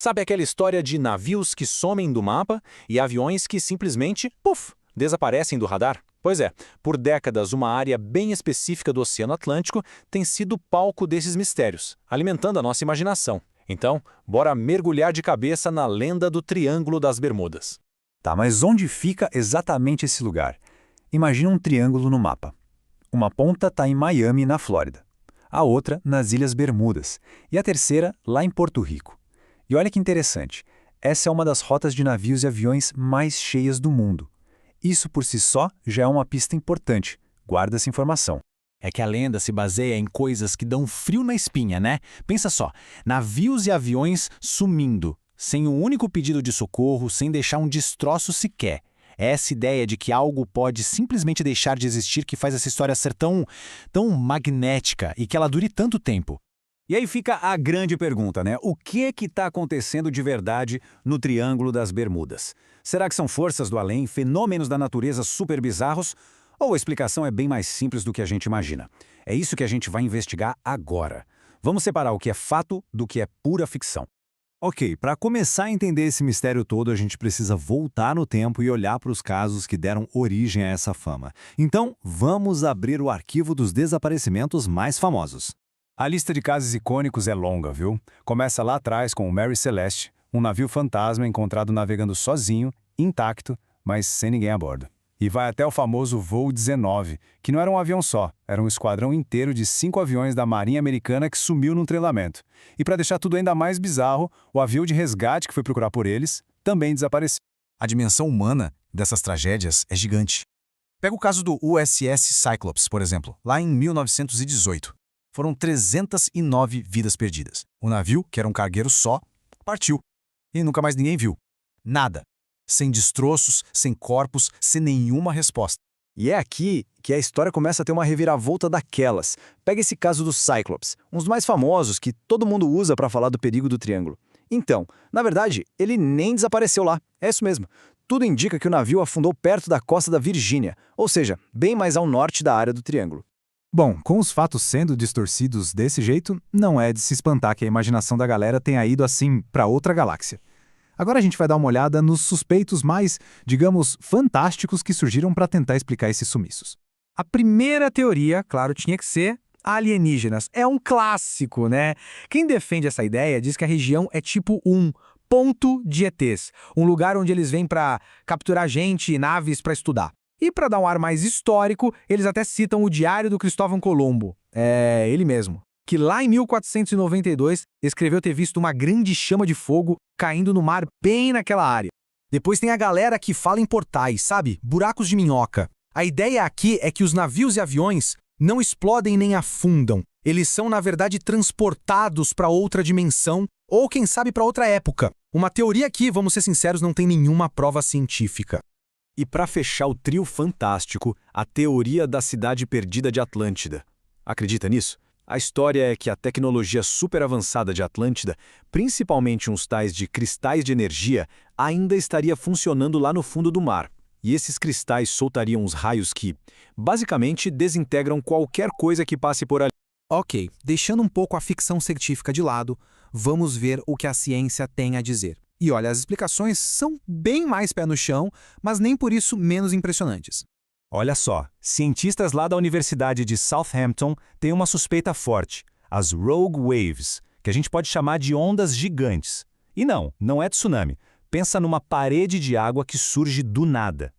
Sabe aquela história de navios que somem do mapa e aviões que simplesmente, puf, desaparecem do radar? Pois é, por décadas uma área bem específica do Oceano Atlântico tem sido palco desses mistérios, alimentando a nossa imaginação. Então, bora mergulhar de cabeça na lenda do Triângulo das Bermudas. Tá, mas onde fica exatamente esse lugar? Imagina um triângulo no mapa. Uma ponta está em Miami, na Flórida. A outra, nas Ilhas Bermudas. E a terceira, lá em Porto Rico. E olha que interessante, essa é uma das rotas de navios e aviões mais cheias do mundo. Isso por si só já é uma pista importante. Guarda essa informação. É que a lenda se baseia em coisas que dão frio na espinha, né? Pensa só, navios e aviões sumindo, sem um único pedido de socorro, sem deixar um destroço sequer. É essa ideia de que algo pode simplesmente deixar de existir que faz essa história ser tão magnética e que ela dure tanto tempo. E aí fica a grande pergunta, né? O que é que está acontecendo de verdade no Triângulo das Bermudas? Será que são forças do além, fenômenos da natureza super bizarros? Ou a explicação é bem mais simples do que a gente imagina? É isso que a gente vai investigar agora. Vamos separar o que é fato do que é pura ficção. Ok, para começar a entender esse mistério todo, a gente precisa voltar no tempo e olhar para os casos que deram origem a essa fama. Então, vamos abrir o arquivo dos desaparecimentos mais famosos. A lista de casos icônicos é longa, viu? Começa lá atrás com o Mary Celeste, um navio fantasma encontrado navegando sozinho, intacto, mas sem ninguém a bordo. E vai até o famoso Voo 19, que não era um avião só, era um esquadrão inteiro de 5 aviões da Marinha Americana que sumiu num treinamento. E para deixar tudo ainda mais bizarro, o avião de resgate que foi procurar por eles também desapareceu. A dimensão humana dessas tragédias é gigante. Pega o caso do USS Cyclops, por exemplo, lá em 1918. Foram 309 vidas perdidas. O navio, que era um cargueiro só, partiu. E nunca mais ninguém viu. Nada. Sem destroços, sem corpos, sem nenhuma resposta. E é aqui que a história começa a ter uma reviravolta daquelas. Pega esse caso do Cyclops, um dos mais famosos que todo mundo usa para falar do perigo do triângulo. Então, na verdade, ele nem desapareceu lá. É isso mesmo. Tudo indica que o navio afundou perto da costa da Virgínia, ou seja, bem mais ao norte da área do triângulo. Bom, com os fatos sendo distorcidos desse jeito, não é de se espantar que a imaginação da galera tenha ido assim para outra galáxia. Agora a gente vai dar uma olhada nos suspeitos mais, digamos, fantásticos que surgiram para tentar explicar esses sumiços. A primeira teoria, claro, tinha que ser alienígenas. É um clássico, né? Quem defende essa ideia diz que a região é tipo um ponto de ETs, um lugar onde eles vêm para capturar gente e naves para estudar. E para dar um ar mais histórico, eles até citam o Diário do Cristóvão Colombo. É, ele mesmo. Que lá em 1492 escreveu ter visto uma grande chama de fogo caindo no mar bem naquela área. Depois tem a galera que fala em portais, sabe? Buracos de minhoca. A ideia aqui é que os navios e aviões não explodem nem afundam. Eles são, na verdade, transportados para outra dimensão ou, quem sabe, para outra época. Uma teoria que, vamos ser sinceros, não tem nenhuma prova científica. E para fechar o trio fantástico, a teoria da cidade perdida de Atlântida. Acredita nisso? A história é que a tecnologia super avançada de Atlântida, principalmente uns tais de cristais de energia, ainda estaria funcionando lá no fundo do mar. E esses cristais soltariam uns raios que, basicamente, desintegram qualquer coisa que passe por ali. Ok, deixando um pouco a ficção científica de lado, vamos ver o que a ciência tem a dizer. E olha, as explicações são bem mais pé no chão, mas nem por isso menos impressionantes. Olha só, cientistas lá da Universidade de Southampton têm uma suspeita forte, as Rogue Waves, que a gente pode chamar de ondas gigantes. E não é tsunami. Pensa numa parede de água que surge do nada.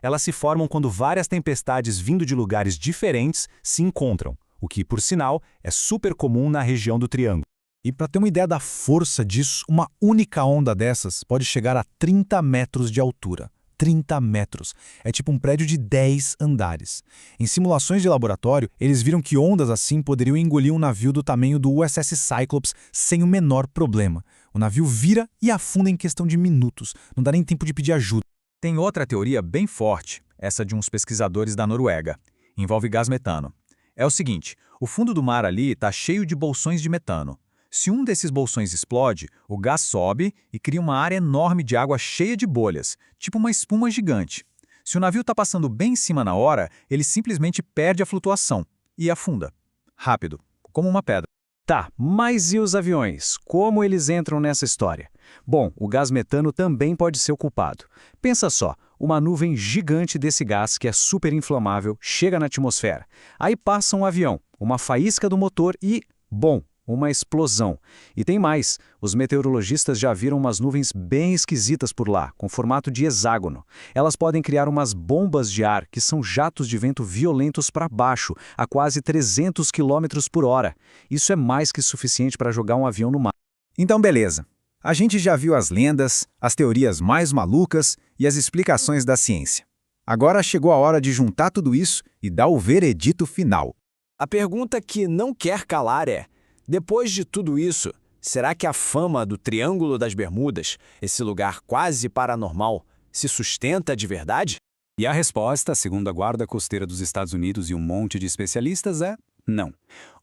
Elas se formam quando várias tempestades vindo de lugares diferentes se encontram, o que, por sinal, é super comum na região do Triângulo. E para ter uma ideia da força disso, uma única onda dessas pode chegar a 30 metros de altura. 30 metros. É tipo um prédio de 10 andares. Em simulações de laboratório, eles viram que ondas assim poderiam engolir um navio do tamanho do USS Cyclops sem o menor problema. O navio vira e afunda em questão de minutos. Não dá nem tempo de pedir ajuda. Tem outra teoria bem forte, essa de uns pesquisadores da Noruega. Envolve gás metano. É o seguinte, o fundo do mar ali está cheio de bolsões de metano. Se um desses bolsões explode, o gás sobe e cria uma área enorme de água cheia de bolhas, tipo uma espuma gigante. Se o navio está passando bem em cima na hora, ele simplesmente perde a flutuação e afunda. Rápido, como uma pedra. Tá, mas e os aviões? Como eles entram nessa história? Bom, o gás metano também pode ser o culpado. Pensa só, uma nuvem gigante desse gás que é super inflamável chega na atmosfera. Aí passa um avião, uma faísca do motor e, bom, uma explosão. E tem mais, os meteorologistas já viram umas nuvens bem esquisitas por lá, com formato de hexágono. Elas podem criar umas bombas de ar, que são jatos de vento violentos para baixo, a quase 300 km por hora. Isso é mais que suficiente para jogar um avião no mar. Então, beleza. A gente já viu as lendas, as teorias mais malucas e as explicações da ciência. Agora chegou a hora de juntar tudo isso e dar o veredito final. A pergunta que não quer calar é: depois de tudo isso, será que a fama do Triângulo das Bermudas, esse lugar quase paranormal, se sustenta de verdade? E a resposta, segundo a Guarda Costeira dos Estados Unidos e um monte de especialistas, é não.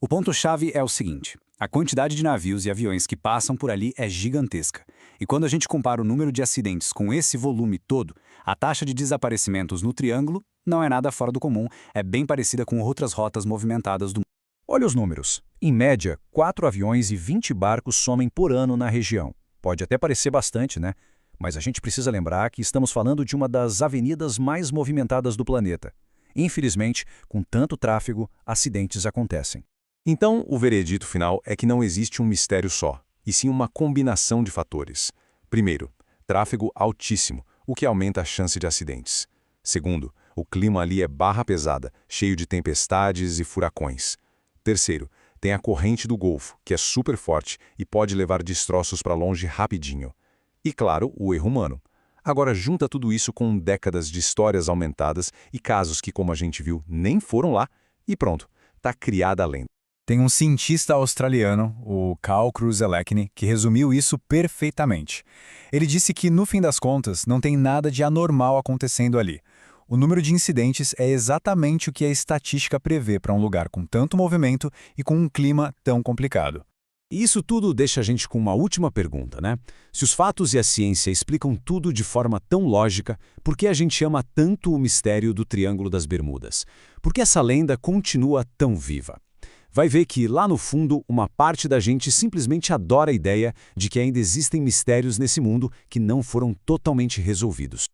O ponto-chave é o seguinte: a quantidade de navios e aviões que passam por ali é gigantesca. E quando a gente compara o número de acidentes com esse volume todo, a taxa de desaparecimentos no Triângulo não é nada fora do comum, é bem parecida com outras rotas movimentadas do mundo. Olha os números. Em média, 4 aviões e 20 barcos somem por ano na região. Pode até parecer bastante, né? Mas a gente precisa lembrar que estamos falando de uma das avenidas mais movimentadas do planeta. Infelizmente, com tanto tráfego, acidentes acontecem. Então, o veredito final é que não existe um mistério só, e sim uma combinação de fatores. Primeiro, tráfego altíssimo, o que aumenta a chance de acidentes. Segundo, o clima ali é barra pesada, cheio de tempestades e furacões. Terceiro, tem a corrente do Golfo, que é super forte e pode levar destroços para longe rapidinho. E claro, o erro humano. Agora junta tudo isso com décadas de histórias aumentadas e casos que, como a gente viu, nem foram lá, e pronto, tá criada a lenda. Tem um cientista australiano, o Carl Kruse-Lekne, que resumiu isso perfeitamente. Ele disse que, no fim das contas, não tem nada de anormal acontecendo ali. O número de incidentes é exatamente o que a estatística prevê para um lugar com tanto movimento e com um clima tão complicado. E isso tudo deixa a gente com uma última pergunta, né? Se os fatos e a ciência explicam tudo de forma tão lógica, por que a gente ama tanto o mistério do Triângulo das Bermudas? Por que essa lenda continua tão viva? Vai ver que, lá no fundo, uma parte da gente simplesmente adora a ideia de que ainda existem mistérios nesse mundo que não foram totalmente resolvidos.